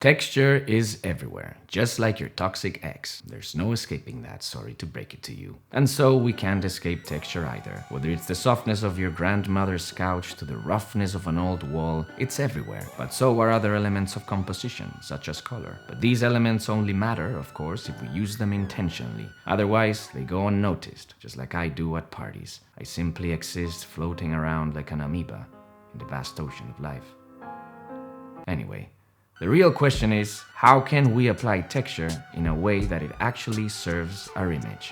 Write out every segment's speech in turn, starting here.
Texture is everywhere, just like your toxic ex. There's no escaping that, sorry to break it to you. And so we can't escape texture either. Whether it's the softness of your grandmother's couch to the roughness of an old wall, it's everywhere. But so are other elements of composition, such as color. But these elements only matter, of course, if we use them intentionally. Otherwise, they go unnoticed, just like I do at parties. I simply exist floating around like an amoeba in the vast ocean of life. Anyway, the real question is, how can we apply texture in a way that it actually serves our image?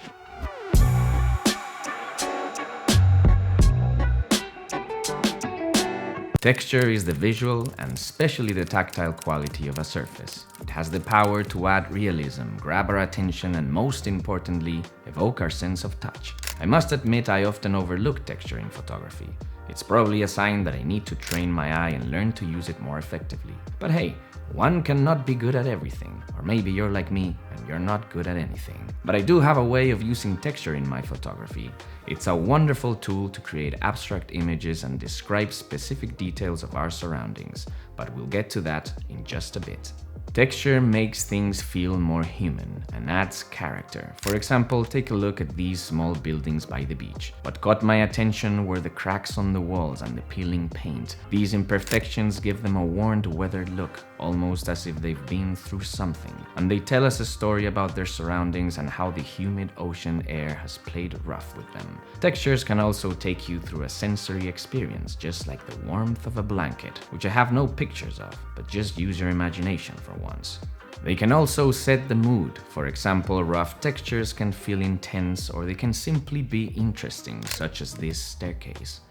Texture is the visual and especially the tactile quality of a surface. It has the power to add realism, grab our attention, and most importantly, evoke our sense of touch. I must admit I often overlook texture in photography. It's probably a sign that I need to train my eye and learn to use it more effectively. But hey, one cannot be good at everything, or maybe you're like me and you're not good at anything. But I do have a way of using texture in my photography. It's a wonderful tool to create abstract images and describe specific details of our surroundings, but we'll get to that in just a bit. Texture makes things feel more human and adds character. For example, take a look at these small buildings by the beach. What caught my attention were the cracks on the walls and the peeling paint. These imperfections give them a worn, weathered look, almost as if they've been through something. And they tell us a story about their surroundings and how the humid ocean air has played rough with them. Textures can also take you through a sensory experience, just like the warmth of a blanket, which I have no pictures of, but just use your imagination for once. They can also set the mood. For example, rough textures can feel intense or they can simply be interesting, such as this staircase.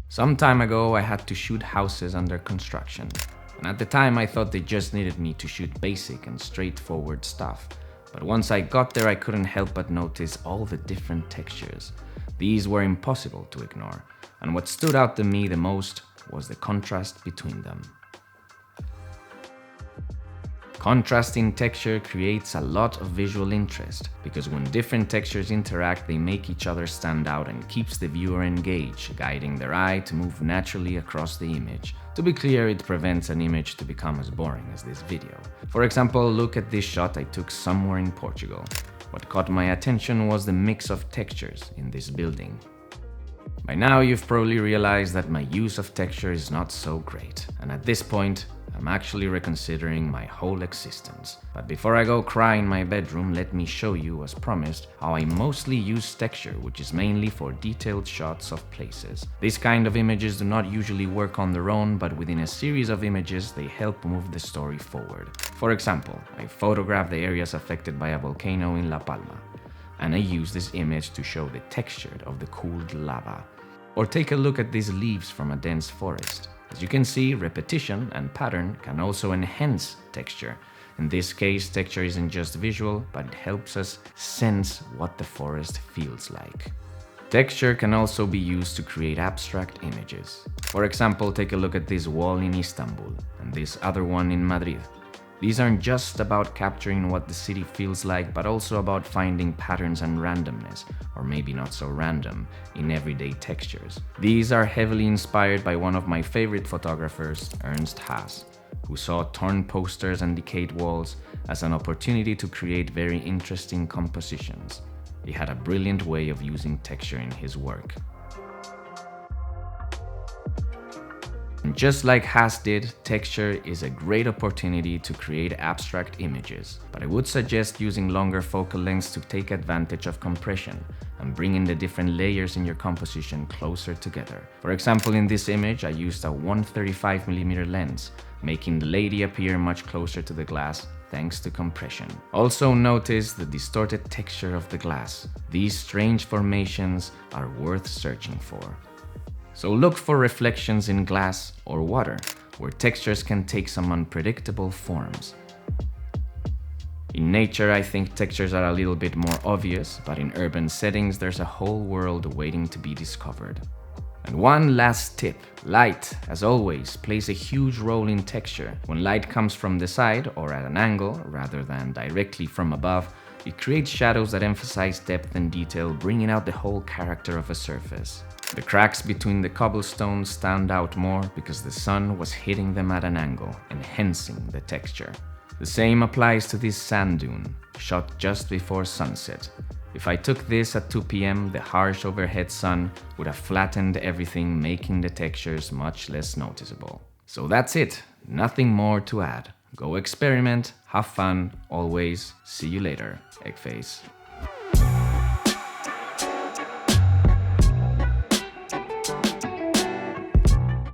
Some time ago, I had to shoot houses under construction. And at the time, I thought they just needed me to shoot basic and straightforward stuff. But once I got there, I couldn't help but notice all the different textures. These were impossible to ignore. And what stood out to me the most was the contrast between them. Contrast in texture creates a lot of visual interest, because when different textures interact, they make each other stand out and keeps the viewer engaged, guiding their eye to move naturally across the image. To be clear, it prevents an image to become as boring as this video. For example, look at this shot I took somewhere in Portugal. What caught my attention was the mix of textures in this building. By now, you've probably realized that my use of texture is not so great, and at this point, I'm actually reconsidering my whole existence. But before I go cry in my bedroom, let me show you, as promised, how I mostly use texture, which is mainly for detailed shots of places. These kind of images do not usually work on their own, but within a series of images, they help move the story forward. For example, I photographed the areas affected by a volcano in La Palma, and I use this image to show the texture of the cooled lava. Or take a look at these leaves from a dense forest. As you can see, repetition and pattern can also enhance texture. In this case, texture isn't just visual, but it helps us sense what the forest feels like. Texture can also be used to create abstract images. For example, take a look at this wall in Istanbul and this other one in Madrid. These aren't just about capturing what the city feels like, but also about finding patterns and randomness, or maybe not so random, in everyday textures. These are heavily inspired by one of my favorite photographers, Ernst Haas, who saw torn posters and decayed walls as an opportunity to create very interesting compositions. He had a brilliant way of using texture in his work. And just like Haas did, texture is a great opportunity to create abstract images, but I would suggest using longer focal lengths to take advantage of compression and bringing the different layers in your composition closer together. For example, in this image, I used a 135mm lens, making the lady appear much closer to the glass thanks to compression. Also notice the distorted texture of the glass. These strange formations are worth searching for. So look for reflections in glass or water, where textures can take some unpredictable forms. In nature, I think textures are a little bit more obvious, but in urban settings, there's a whole world waiting to be discovered. And one last tip, light, as always, plays a huge role in texture. When light comes from the side or at an angle, rather than directly from above, it creates shadows that emphasize depth and detail, bringing out the whole character of a surface. The cracks between the cobblestones stand out more because the sun was hitting them at an angle, enhancing the texture. The same applies to this sand dune, shot just before sunset. If I took this at 2 p.m., the harsh overhead sun would have flattened everything, making the textures much less noticeable. So that's it, nothing more to add. Go experiment, have fun, always. See you later, Eggface.